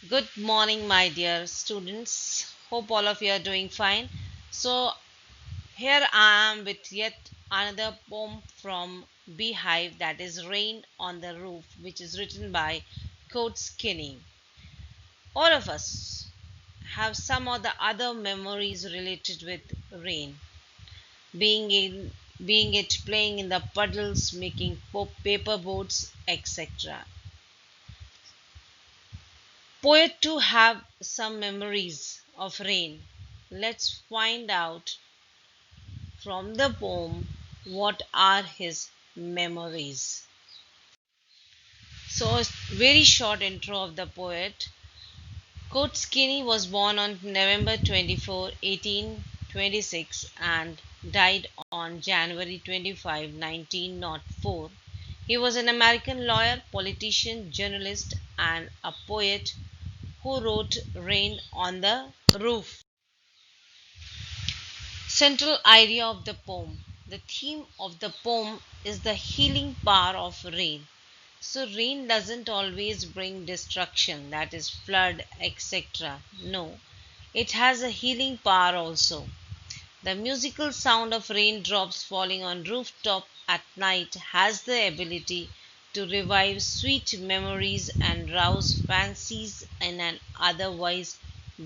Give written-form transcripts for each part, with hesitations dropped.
Good morning, my dear students. Hope all of you are doing fine. So, here I am with yet another poem from Beehive, that is Rain on the Roof, which is written by Coates Kinney. All of us have some or the other memories related with rain, being in being it playing in the puddles, making paper boats, etc. Poet too have some memories of rain. Let's find out from the poem what are his memories. So, a very short intro of the poet. Kurt Skinny was born on November 24, 1826 and died on January 25, 1904. He was an American lawyer, politician, journalist, and a poet who wrote Rain on the Roof. Central idea of the poem. The theme of the poem is the healing power of rain. So, rain doesn't always bring destruction, that is, flood, etc. No, it has a healing power also. The musical sound of raindrops falling on rooftop at night has the ability to revive sweet memories and rouse fancies in an otherwise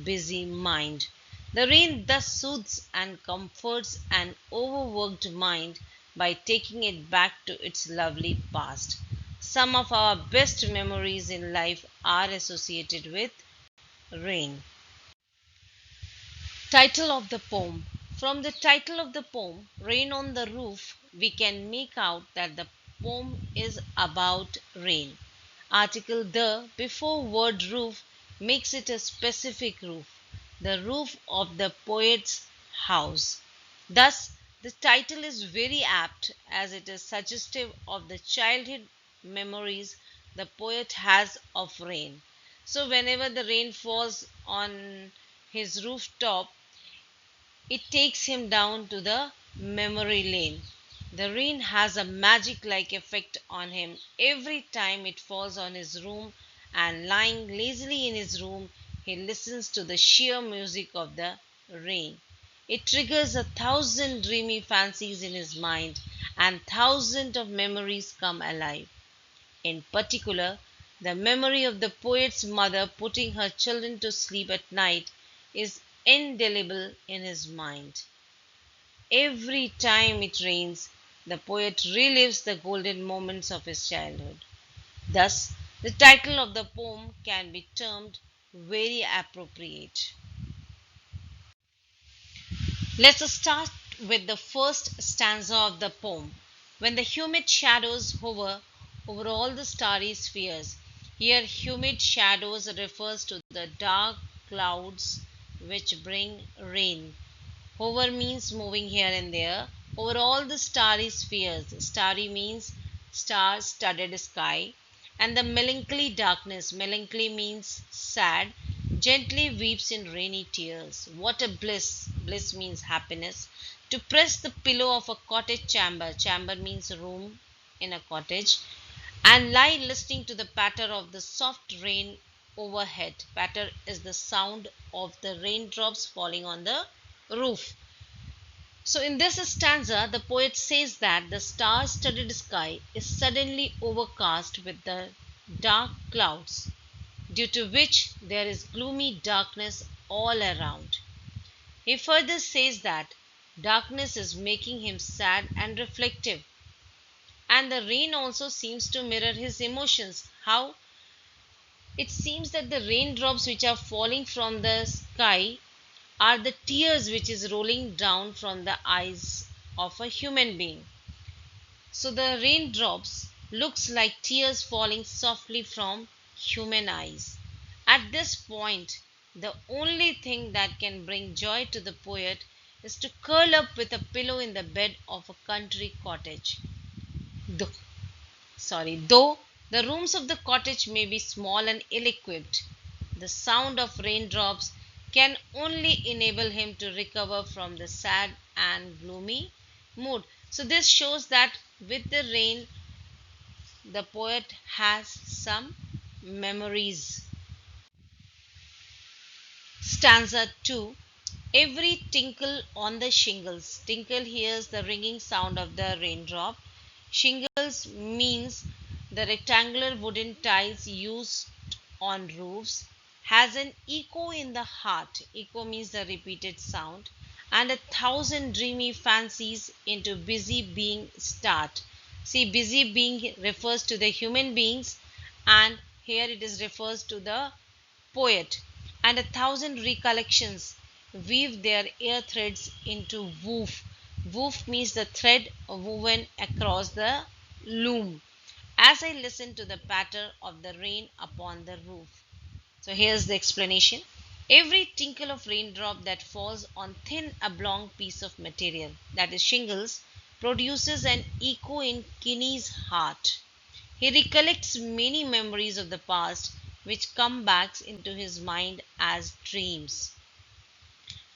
busy mind. The rain thus soothes and comforts an overworked mind by taking it back to its lovely past. Some of our best memories in life are associated with rain. Title of the poem. From the title of the poem, Rain on the Roof, we can make out that the poem is about rain. Article the before word roof makes it a specific roof, the roof of the poet's house. Thus, the title is very apt as it is suggestive of the childhood memories the poet has of rain. So, whenever the rain falls on his rooftop, it takes him down to the memory lane. The rain has a magic like effect on him every time it falls on his room, and lying lazily in his room, he listens to the sheer music of the rain. It triggers 1,000 dreamy fancies in his mind, and thousands of memories come alive. In particular, the memory of the poet's mother putting her children to sleep at night is indelible in his mind. Every time it rains, the poet relives the golden moments of his childhood. Thus, the title of the poem can be termed very appropriate. Let's start with the first stanza of the poem. When the humid shadows hover over all the starry spheres. Here, humid shadows refers to the dark clouds which bring rain. Hover means moving here and there over all the starry spheres. Starry means star studded sky. And the melancholy darkness, melancholy means sad, gently weeps in rainy tears. What a bliss! Bliss means happiness. To press the pillow of a cottage chamber, chamber means room in a cottage, and lie listening to the patter of the soft rain overhead. Patter is the sound of the raindrops falling on the roof. So, in this stanza, the poet says that the star studded sky is suddenly overcast with the dark clouds, due to which there is gloomy darkness all around. He further says that darkness is making him sad and reflective, and the rain also seems to mirror his emotions. How? It seems that the raindrops which are falling from the sky are the tears which is rolling down from the eyes of a human being. So the raindrops looks like tears falling softly from human eyes. At this point, the only thing that can bring joy to the poet is to curl up with a pillow in the bed of a country cottage. Though, though the rooms of the cottage may be small and ill equipped, the sound of raindrops can only enable him to recover from the sad and gloomy mood. So, this shows that with the rain, the poet has some memories. Stanza 2. Every tinkle on the shingles. Tinkle hears the ringing sound of the raindrop. Shingles means the rectangular wooden tiles used on roofs. Has an echo in the heart. Echo means the repeated sound. And a thousand dreamy fancies into busy being start. See, busy being refers to the human beings, and here it is refers to the poet. And a thousand recollections weave their ear threads into woof. Woof means the thread woven across the loom. As I listen to the patter of the rain upon the roof. So here's the explanation. Every tinkle of raindrop that falls on thin oblong piece of material, that is shingles, produces an echo in Kinney's heart. He recollects many memories of the past which come back into his mind as dreams.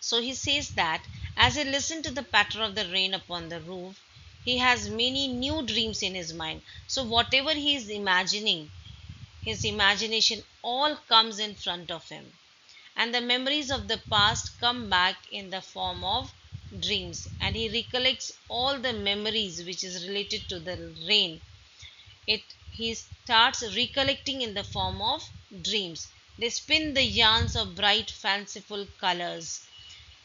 So he says that as he listens to the patter of the rain upon the roof, he has many new dreams in his mind. So whatever he is imagining, his imagination all comes in front of him. And the memories of the past come back in the form of dreams. And he recollects all the memories which is related to the rain. He starts recollecting in the form of dreams. They spin the yarns of bright, fanciful colors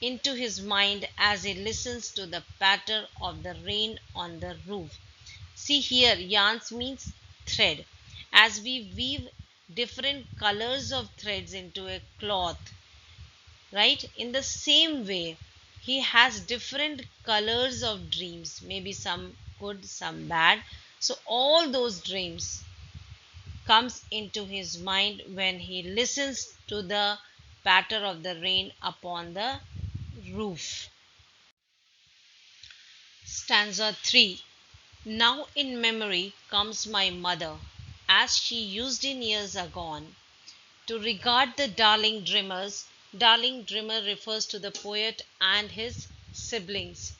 into his mind as he listens to the patter of the rain on the roof. See here, yarns means thread. As we weave different colors of threads into a cloth, right? In the same way, he has different colors of dreams, maybe some good, some bad. So all those dreams comes into his mind when he listens to the patter of the rain upon the roof. Stanza 3. Now in memory comes my mother, as she used in years agone, to regard the darling dreamers. Darling dreamer refers to the poet and his siblings.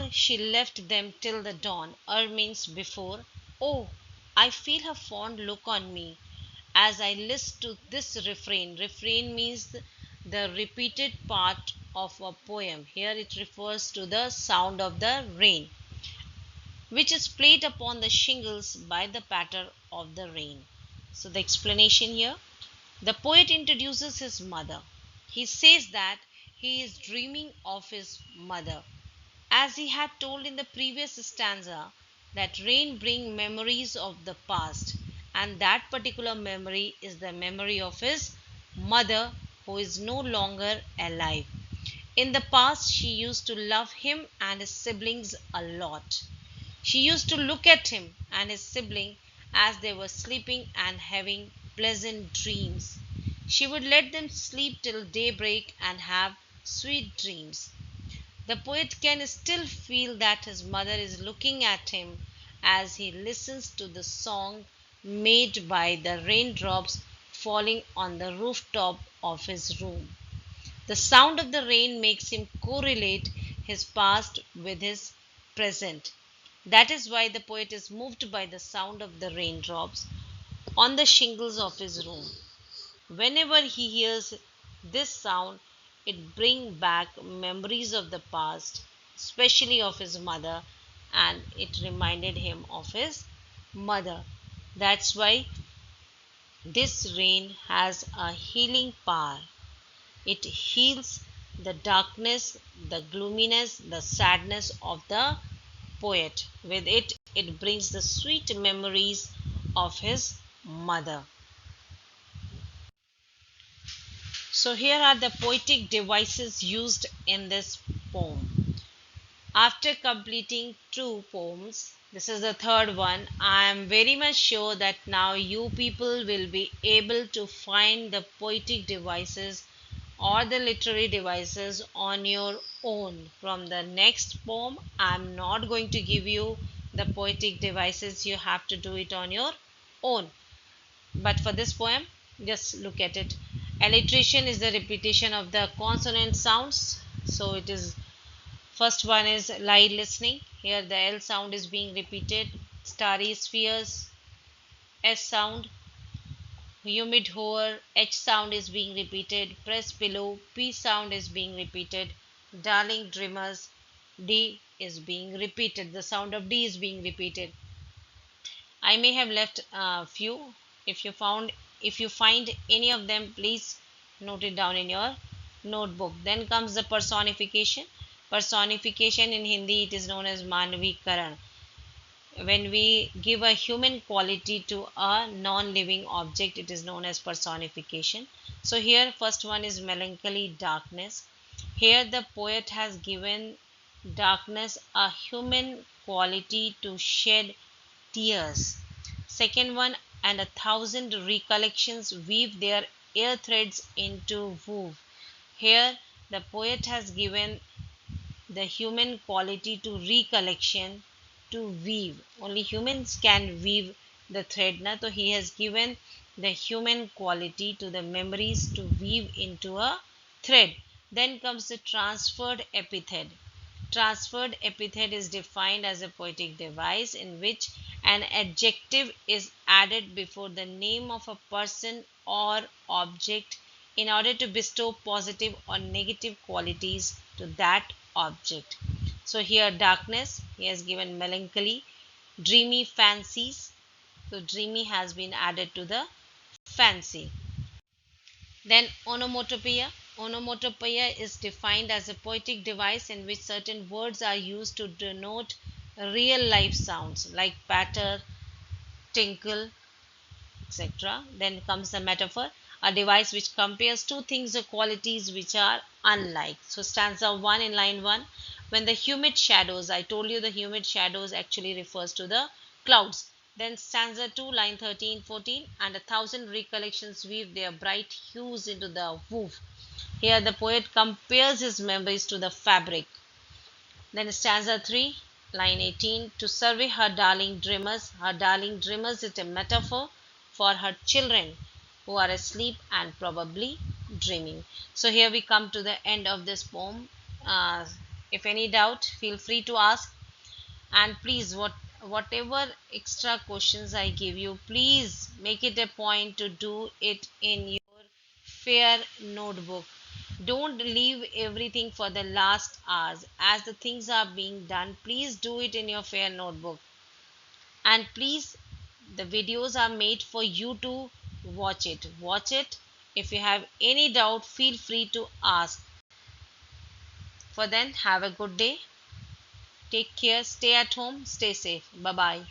She left them till the dawn. Means before. Oh, I feel her fond look on me as I listen to this refrain. Refrain means the repeated part of a poem. Here it refers to the sound of the rain, which is played upon the shingles by the patter of the rain. So, the explanation here, the poet introduces his mother. He says that he is dreaming of his mother. As he had told in the previous stanza, that rain brings memories of the past, and that particular memory is the memory of his mother who is no longer alive. In the past, she used to love him and his siblings a lot. She used to look at him and his sibling as they were sleeping and having pleasant dreams. She would let them sleep till daybreak and have sweet dreams. The poet can still feel that his mother is looking at him as he listens to the song made by the raindrops falling on the rooftop of his room. The sound of the rain makes him correlate his past with his present. That is why the poet is moved by the sound of the raindrops on the shingles of his room. Whenever he hears this sound, it brings back memories of the past, especially of his mother, and it reminded him of his mother. That's why this rain has a healing power. It heals the darkness, the gloominess, the sadness of the poet. With it, it brings the sweet memories of his mother. So, here are the poetic devices used in this poem. After completing two poems, this is the third one. I am very much sure that now you people will be able to find the poetic devices or the literary devices on your own. From the next poem, I am not going to give you the poetic devices, you have to do it on your own. But for this poem, just look at it. Alliteration is the repetition of the consonant sounds. So it is, first one is light listening. Here the L sound is being repeated. Starry spheres, S sound. humid hover, H sound is being repeated, press pillow, P sound is being repeated, darling dreamers, D is being repeated. The sound of D is being repeated. I may have left a few. If you found, if you find any of them, please note it down in your notebook. Then comes the personification. Personification in Hindi it is known as Manvikaran. When we give a human quality to a non-living object, it is known as personification. So here first one is melancholy, darkness. Here the poet has given darkness a human quality to shed tears. Second one, and a thousand recollections weave their air threads into wove. Here the poet has given the human quality to recollection to weave. Only humans can weave the thread. Na? So he has given the human quality to the memories to weave into a thread. Then comes the transferred epithet. Transferred epithet is defined as a poetic device in which an adjective is added before the name of a person or object in order to bestow positive or negative qualities to that object. So here darkness, he has given melancholy, dreamy fancies. So dreamy has been added to the fancy. Then onomatopoeia. Onomatopoeia is defined as a poetic device in which certain words are used to denote real life sounds like patter, tinkle, etc. Then comes the metaphor, a device which compares two things or qualities which are unlike. So stanza 1 in line 1, when the humid shadows, I told you the humid shadows actually refers to the clouds. Then stanza 2 line 13, 14, and a thousand recollections weave their bright hues into the woof. Here the poet compares his memories to the fabric. Then stanza 3 line 18, to survey her darling dreamers. Her darling dreamers is a metaphor for her children who are asleep and probably dreaming. So here we come to the end of this poem. If any doubt, feel free to ask. And please, whatever extra questions I give you, please make it a point to do it in your fair notebook. Don't leave everything for the last hours. As the things are being done, please do it in your fair notebook. And please, the videos are made for you to watch it. Watch it. If you have any doubt, feel free to ask. For then, have a good day. Take care. Stay at home. Stay safe. Bye bye.